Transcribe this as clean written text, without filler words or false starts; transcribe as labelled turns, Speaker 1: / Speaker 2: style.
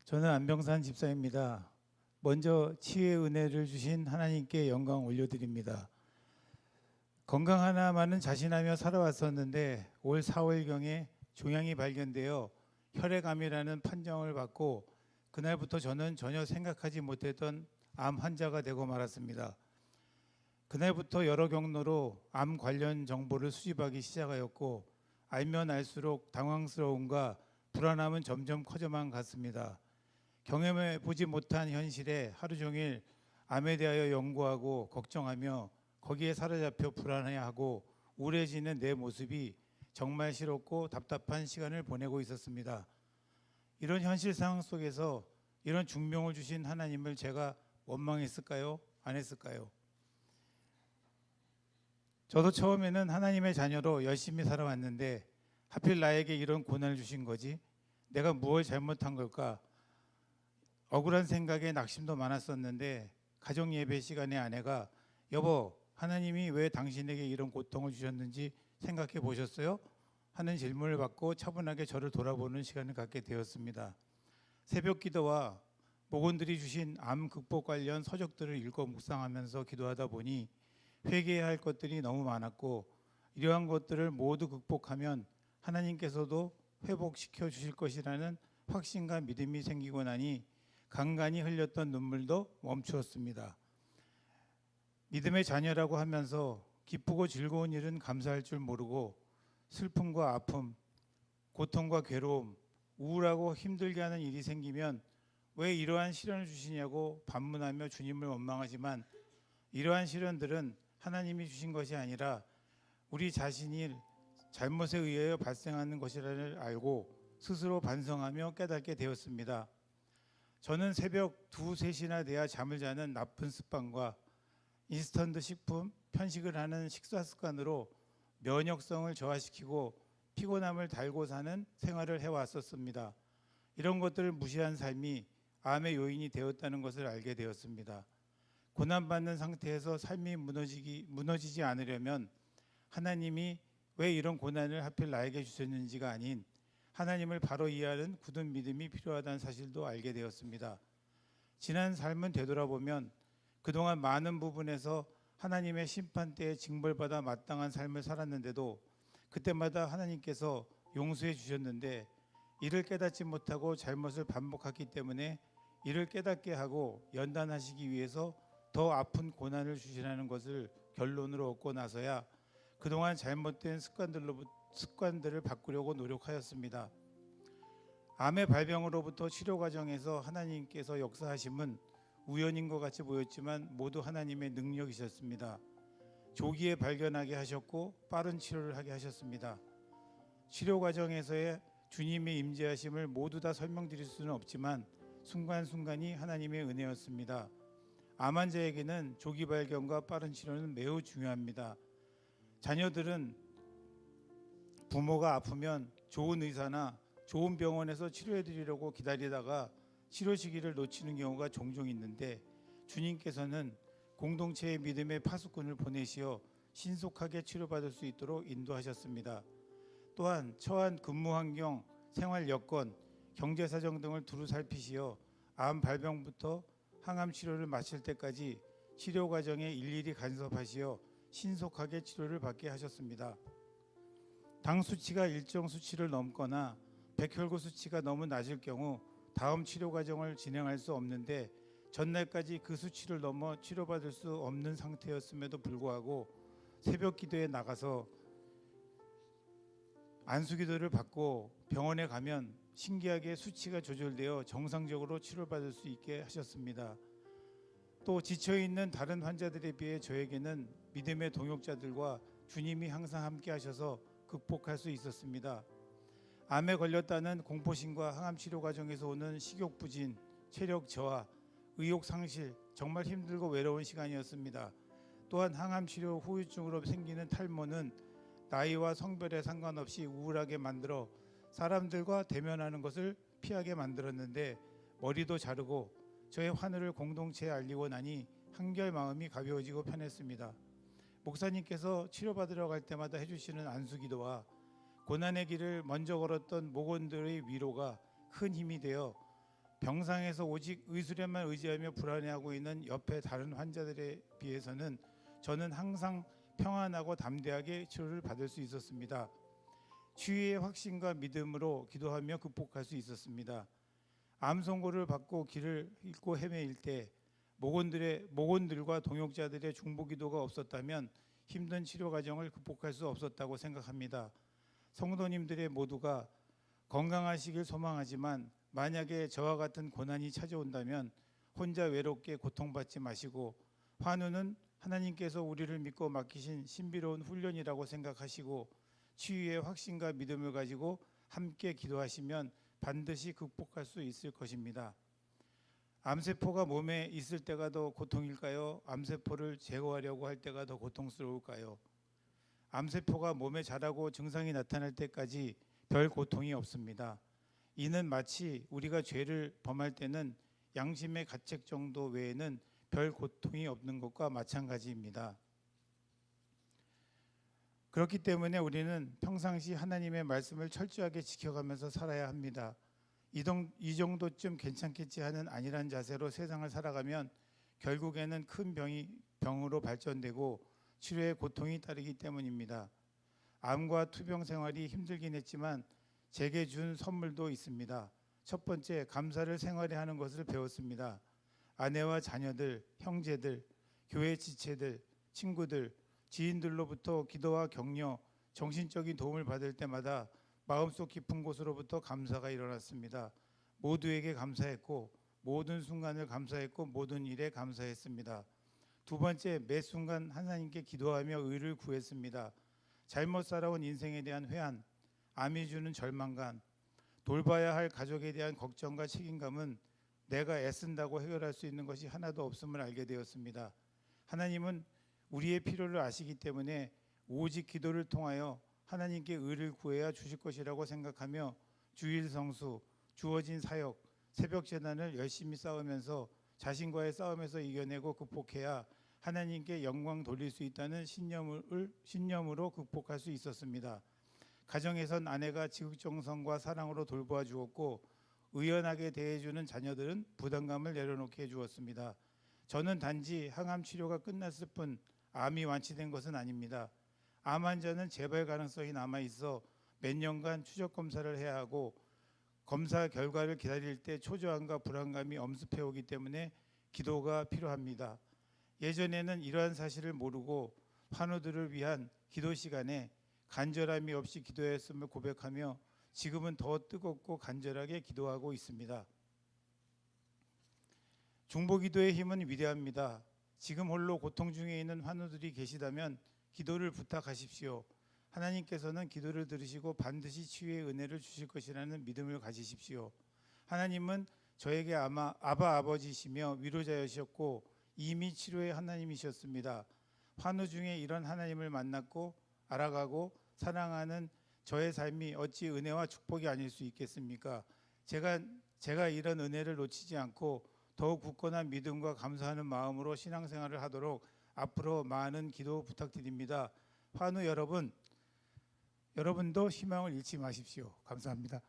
Speaker 1: 저는 안병산 집사입니다. 먼저 치유의 은혜를 주신 하나님께 영광 올려드립니다. 건강 하나만은 자신하며 살아왔었는데 올 4월경에 종양이 발견되어 혈액암이라는 판정을 받고 그날부터 저는 전혀 생각하지 못했던 암 환자가 되고 말았습니다. 그날부터 여러 경로로 암 관련 정보를 수집하기 시작하였고 알면 알수록 당황스러움과 불안함은 점점 커져만 갔습니다. 경험해 보지 못한 현실에 하루 종일 암에 대하여 연구하고 걱정하며 거기에 사로잡혀 불안해하고 우울해지는 내 모습이 정말 싫었고 답답한 시간을 보내고 있었습니다. 이런 현실 상황 속에서 이런 중병을 주신 하나님을 제가 원망했을까요? 안 했을까요? 저도 처음에는 하나님의 자녀로 열심히 살아왔는데 하필 나에게 이런 고난을 주신 거지? 내가 무엇을 잘못한 걸까? 억울한 생각에 낙심도 많았었는데 가정 예배 시간에 아내가 여보, 하나님이 왜 당신에게 이런 고통을 주셨는지 생각해 보셨어요? 하는 질문을 받고 차분하게 저를 돌아보는 시간을 갖게 되었습니다. 새벽 기도와 목원들이 주신 암 극복 관련 서적들을 읽어 묵상하면서 기도하다 보니 회개해야 할 것들이 너무 많았고 이러한 것들을 모두 극복하면 하나님께서도 회복시켜 주실 것이라는 확신과 믿음이 생기고 나니 간간히 흘렸던 눈물도 멈추었습니다. 믿음의 자녀라고 하면서 기쁘고 즐거운 일은 감사할 줄 모르고 슬픔과 아픔, 고통과 괴로움, 우울하고 힘들게 하는 일이 생기면 왜 이러한 시련을 주시냐고 반문하며 주님을 원망하지만 이러한 시련들은 하나님이 주신 것이 아니라 우리 자신이 잘못에 의하여 발생하는 것이라를 알고 스스로 반성하며 깨닫게 되었습니다. 저는 새벽 2, 3시나 돼야 잠을 자는 나쁜 습관과 인스턴트 식품, 편식을 하는 식사 습관으로 면역성을 저하시키고 피곤함을 달고 사는 생활을 해왔었습니다. 이런 것들을 무시한 삶이 암의 요인이 되었다는 것을 알게 되었습니다. 고난받는 상태에서 삶이 무너지지 않으려면 하나님이 왜 이런 고난을 하필 나에게 주셨는지가 아닌 하나님을 바로 이해하는 굳은 믿음이 필요하다는 사실도 알게 되었습니다. 지난 삶은 되돌아보면 그동안 많은 부분에서 하나님의 심판대에 징벌받아 마땅한 삶을 살았는데도 그때마다 하나님께서 용서해 주셨는데 이를 깨닫지 못하고 잘못을 반복했기 때문에 이를 깨닫게 하고 연단하시기 위해서 더 아픈 고난을 주시라는 것을 결론으로 얻고 나서야 그동안 잘못된 습관들을 바꾸려고 노력하였습니다. 암의 발병으로부터 치료 과정에서 하나님께서 역사하심은 우연인 것 같이 보였지만 모두 하나님의 능력이셨습니다. 조기에 발견하게 하셨고 빠른 치료를 하게 하셨습니다. 치료 과정에서의 주님의 임재하심을 모두 다 설명드릴 수는 없지만 순간순간이 하나님의 은혜였습니다. 암 환자에게는 조기 발견과 빠른 치료는 매우 중요합니다. 자녀들은 부모가 아프면 좋은 의사나 좋은 병원에서 치료해 드리려고 기다리다가 치료 시기를 놓치는 경우가 종종 있는데 주님께서는 공동체의 믿음의 파수꾼을 보내시어 신속하게 치료받을 수 있도록 인도하셨습니다. 또한 처한 근무 환경, 생활 여건, 경제 사정 등을 두루 살피시어 암 발병부터 항암 치료를 마칠 때까지 치료 과정에 일일이 간섭하시어 신속하게 치료를 받게 하셨습니다. 당 수치가 일정 수치를 넘거나 백혈구 수치가 너무 낮을 경우 다음 치료 과정을 진행할 수 없는데 전날까지 그 수치를 넘어 치료받을 수 없는 상태였음에도 불구하고 새벽 기도에 나가서 안수기도를 받고 병원에 가면 신기하게 수치가 조절되어 정상적으로 치료받을 수 있게 하셨습니다. 또 지쳐있는 다른 환자들에 비해 저에게는 믿음의 동역자들과 주님이 항상 함께 하셔서 극복할 수 있었습니다. 암에 걸렸다는 공포심과 항암 치료 과정에서 오는 식욕 부진, 체력 저하, 의욕 상실, 정말 힘들고 외로운 시간이었습니다. 또한 항암 치료 후유증으로 생기는 탈모는 나이와 성별에 상관없이 우울하게 만들어 사람들과 대면하는 것을 피하게 만들었는데 머리도 자르고 저의 환우를 공동체에 알리고 나니 한결 마음이 가벼워지고 편했습니다. 목사님께서 치료받으러 갈 때마다 해주시는 안수기도와 고난의 길을 먼저 걸었던 목원들의 위로가 큰 힘이 되어 병상에서 오직 의술에만 의지하며 불안해하고 있는 옆에 다른 환자들에 비해서는 저는 항상 평안하고 담대하게 치료를 받을 수 있었습니다. 치유의 확신과 믿음으로 기도하며 극복할 수 있었습니다. 암 선고를 받고 길을 잃고 헤매일 때 목원들과 동역자들의 중보기도가 없었다면 힘든 치료 과정을 극복할 수 없었다고 생각합니다. 성도님들의 모두가 건강하시길 소망하지만 만약에 저와 같은 고난이 찾아온다면 혼자 외롭게 고통받지 마시고 환우는 하나님께서 우리를 믿고 맡기신 신비로운 훈련이라고 생각하시고 치유의 확신과 믿음을 가지고 함께 기도하시면 반드시 극복할 수 있을 것입니다. 암세포가 몸에 있을 때가 더 고통일까요? 암세포를 제거하려고 할 때가 더 고통스러울까요? 암세포가 몸에 자라고 증상이 나타날 때까지 별 고통이 없습니다. 이는 마치 우리가 죄를 범할 때는 양심의 가책 정도 외에는 별 고통이 없는 것과 마찬가지입니다. 그렇기 때문에 우리는 평상시 하나님의 말씀을 철저하게 지켜가면서 살아야 합니다. 이 정도쯤 괜찮겠지 하는 안일한 자세로 세상을 살아가면 결국에는 큰 병으로 발전되고 치료에 고통이 따르기 때문입니다. 암과 투병 생활이 힘들긴 했지만 제게 준 선물도 있습니다. 첫 번째, 감사를 생활에 하는 것을 배웠습니다. 아내와 자녀들, 형제들, 교회 지체들, 친구들, 지인들로부터 기도와 격려, 정신적인 도움을 받을 때마다 마음속 깊은 곳으로부터 감사가 일어났습니다. 모두에게 감사했고 모든 순간을 감사했고 모든 일에 감사했습니다. 두 번째, 매 순간 하나님께 기도하며 의를 구했습니다. 잘못 살아온 인생에 대한 회한, 암이 주는 절망감, 돌봐야 할 가족에 대한 걱정과 책임감은 내가 애쓴다고 해결할 수 있는 것이 하나도 없음을 알게 되었습니다. 하나님은 우리의 필요를 아시기 때문에 오직 기도를 통하여 하나님께 의를 구해야 주실 것이라고 생각하며 주일 성수, 주어진 사역, 새벽 재단을 열심히 싸우면서 자신과의 싸움에서 이겨내고 극복해야 하나님께 영광 돌릴 수 있다는 신념으로 극복할 수 있었습니다. 가정에선 아내가 지극정성과 사랑으로 돌보아 주었고 의연하게 대해주는 자녀들은 부담감을 내려놓게 해주었습니다. 저는 단지 항암 치료가 끝났을 뿐 암이 완치된 것은 아닙니다. 암 환자는 재발 가능성이 남아있어 몇 년간 추적 검사를 해야 하고 검사 결과를 기다릴 때 초조함과 불안감이 엄습해 오기 때문에 기도가 필요합니다. 예전에는 이러한 사실을 모르고 환우들을 위한 기도 시간에 간절함이 없이 기도했음을 고백하며 지금은 더 뜨겁고 간절하게 기도하고 있습니다. 중보기도의 힘은 위대합니다. 지금 홀로 고통 중에 있는 환우들이 계시다면 기도를 부탁하십시오. 하나님께서는 기도를 들으시고 반드시 치유의 은혜를 주실 것이라는 믿음을 가지십시오. 하나님은 저에게 아바 아버지시며 위로자이셨고 이미 치료의 하나님이셨습니다. 환우 중에 이런 하나님을 만났고 알아가고 사랑하는 저의 삶이 어찌 은혜와 축복이 아닐 수 있겠습니까? 제가 이런 은혜를 놓치지 않고 더욱 굳건한 믿음과 감사하는 마음으로 신앙생활을 하도록 앞으로 많은 기도 부탁드립니다. 환우 여러분도 희망을 잃지 마십시오. 감사합니다.